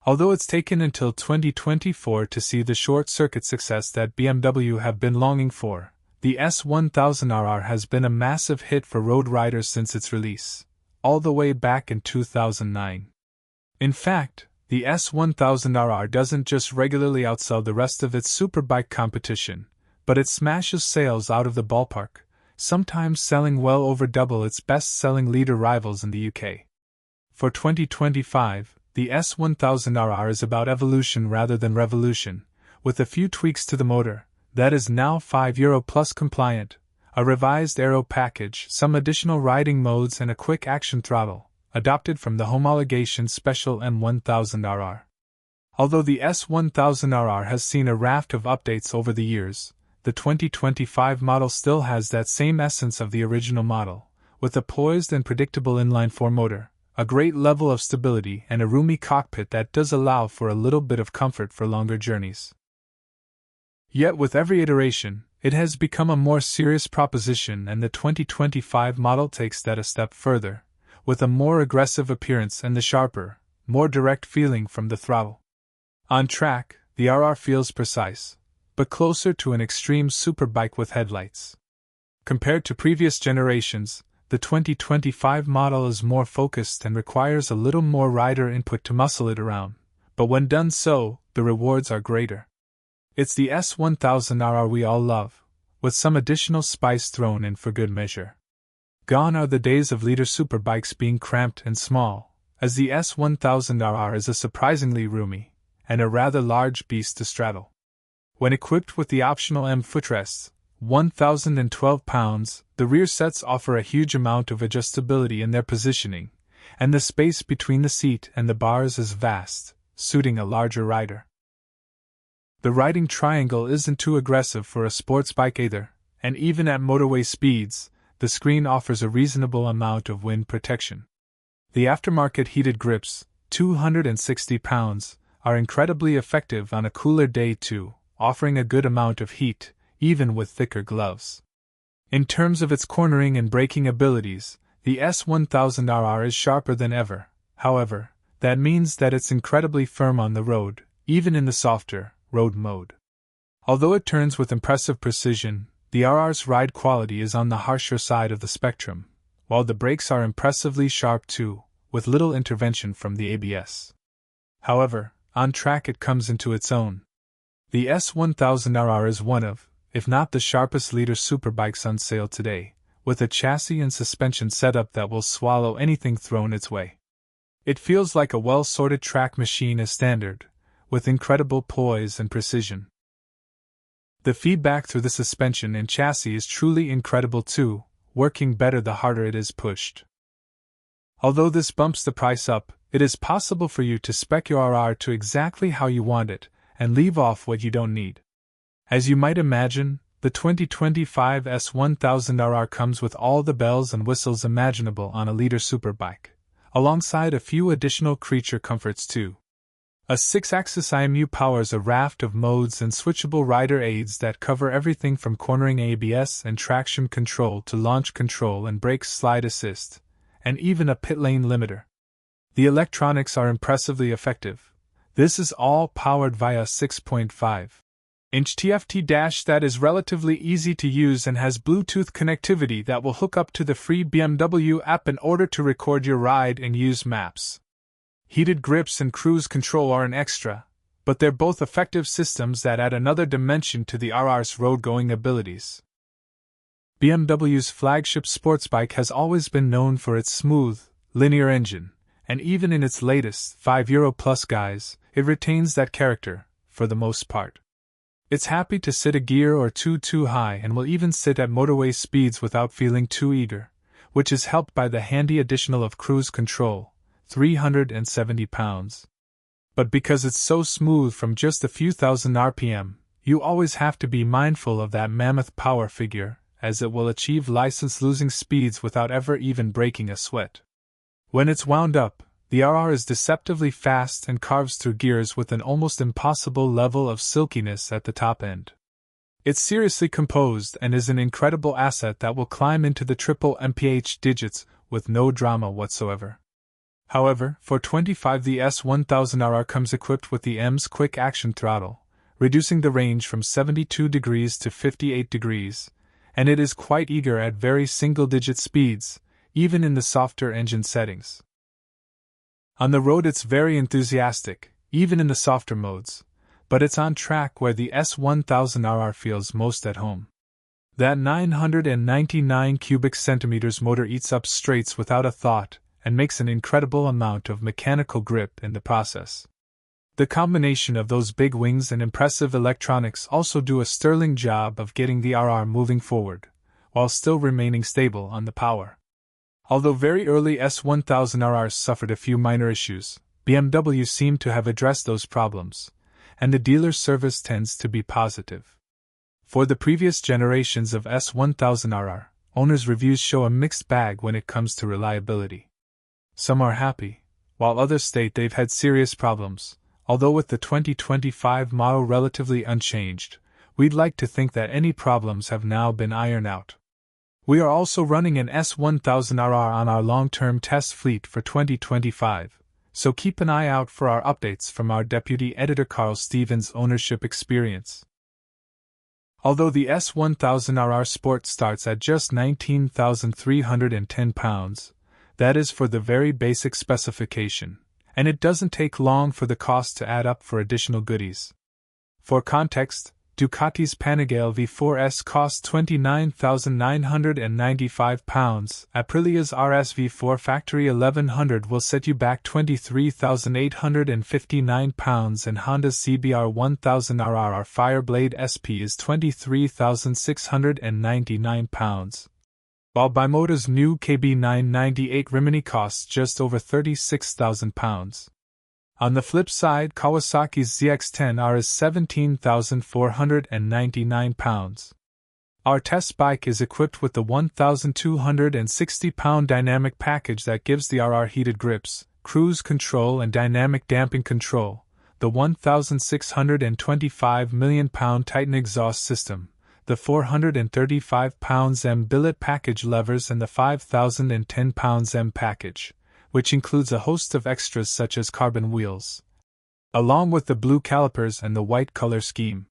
Although it's taken until 2024 to see the short-circuit success that BMW have been longing for, the S1000RR has been a massive hit for road riders since its release, all the way back in 2009. In fact, the S1000RR doesn't just regularly outsell the rest of its superbike competition, but it smashes sales out of the ballpark, sometimes selling well over double its best-selling leader rivals in the UK. For 2025, the S1000RR is about evolution rather than revolution, with a few tweaks to the motor, that is now €5 plus compliant, a revised aero package, some additional riding modes and a quick action throttle, adopted from the homologation special M1000RR. Although the S1000RR has seen a raft of updates over the years, the 2025 model still has that same essence of the original model, with a poised and predictable inline-4 motor, a great level of stability and a roomy cockpit that does allow for a little bit of comfort for longer journeys. Yet with every iteration, it has become a more serious proposition, and the 2025 model takes that a step further, with a more aggressive appearance and the sharper, more direct feeling from the throttle. On track, the RR feels precise, but closer to an extreme superbike with headlights. Compared to previous generations, the 2025 model is more focused and requires a little more rider input to muscle it around, but when done so, the rewards are greater. It's the S1000RR we all love, with some additional spice thrown in for good measure. Gone are the days of leader superbikes being cramped and small, as the S1000RR is a surprisingly roomy, and a rather large beast to straddle. When equipped with the optional M footrests, 1,012 pounds, the rear sets offer a huge amount of adjustability in their positioning, and the space between the seat and the bars is vast, suiting a larger rider. The riding triangle isn't too aggressive for a sports bike either, and even at motorway speeds, the screen offers a reasonable amount of wind protection. The aftermarket heated grips, 260 pounds, are incredibly effective on a cooler day too, offering a good amount of heat, even with thicker gloves. In terms of its cornering and braking abilities, the S1000RR is sharper than ever. However, that means that it's incredibly firm on the road, even in the softer, road mode. Although it turns with impressive precision, the RR's ride quality is on the harsher side of the spectrum, while the brakes are impressively sharp too, with little intervention from the ABS. However, on track it comes into its own. The S1000RR is one of, if not the sharpest leader superbikes on sale today, with a chassis and suspension setup that will swallow anything thrown its way. It feels like a well-sorted track machine as standard, with incredible poise and precision. The feedback through the suspension and chassis is truly incredible too, working better the harder it is pushed. Although this bumps the price up, it is possible for you to spec your RR to exactly how you want it, and leave off what you don't need. As you might imagine, the 2025 S1000RR comes with all the bells and whistles imaginable on a leader superbike, alongside a few additional creature comforts too. A 6-axis IMU powers a raft of modes and switchable rider aids that cover everything from cornering ABS and traction control to launch control and brake slide assist, and even a pit lane limiter. The electronics are impressively effective. This is all powered via 6.5-inch TFT dash that is relatively easy to use and has Bluetooth connectivity that will hook up to the free BMW app in order to record your ride and use maps. Heated grips and cruise control are an extra, but they're both effective systems that add another dimension to the RR's road-going abilities. BMW's flagship sports bike has always been known for its smooth, linear engine, and even in its latest €5 plus guise, it retains that character, for the most part. It's happy to sit a gear or two too high and will even sit at motorway speeds without feeling too eager, which is helped by the handy additional of cruise control, 370 pounds. But because it's so smooth from just a few thousand RPM, you always have to be mindful of that mammoth power figure, as it will achieve license-losing speeds without ever even breaking a sweat. When it's wound up, the RR is deceptively fast and carves through gears with an almost impossible level of silkiness at the top end. It's seriously composed and is an incredible asset that will climb into the triple MPH digits with no drama whatsoever. However, for 25 the S1000RR comes equipped with the M's quick action throttle, reducing the range from 72 degrees to 58 degrees, and it is quite eager at very single-digit speeds, even in the softer engine settings. On the road it's very enthusiastic, even in the softer modes, but it's on track where the S1000RR feels most at home. That 999 cubic centimeters motor eats up straights without a thought and makes an incredible amount of mechanical grip in the process. The combination of those big wings and impressive electronics also do a sterling job of getting the RR moving forward, while still remaining stable on the power. Although very early S1000RRs suffered a few minor issues, BMW seemed to have addressed those problems, and the dealer service tends to be positive. For the previous generations of S1000RR, owners' reviews show a mixed bag when it comes to reliability. Some are happy, while others state they've had serious problems. Although with the 2025 model relatively unchanged, we'd like to think that any problems have now been ironed out. We are also running an S1000RR on our long-term test fleet for 2025, so keep an eye out for our updates from our deputy editor Carl Stevens' ownership experience. Although the S1000RR Sport starts at just £19,310, that is for the very basic specification, and it doesn't take long for the cost to add up for additional goodies. For context, Ducati's Panigale V4S costs £29,995, Aprilia's RS V4 Factory 1100 will set you back £23,859, and Honda's CBR 1000RR Fireblade SP is £23,699. While Bimota's new KB998 Rimini costs just over £36,000. On the flip side, Kawasaki's ZX-10R is £17,499. Our test bike is equipped with the 1,260-pound dynamic package that gives the RR heated grips, cruise control and dynamic damping control, the 1,625 million-pound Titan exhaust system, the 435 pounds M billet package levers and the 5,010 pounds M package, which includes a host of extras such as carbon wheels, along with the blue calipers and the white color scheme.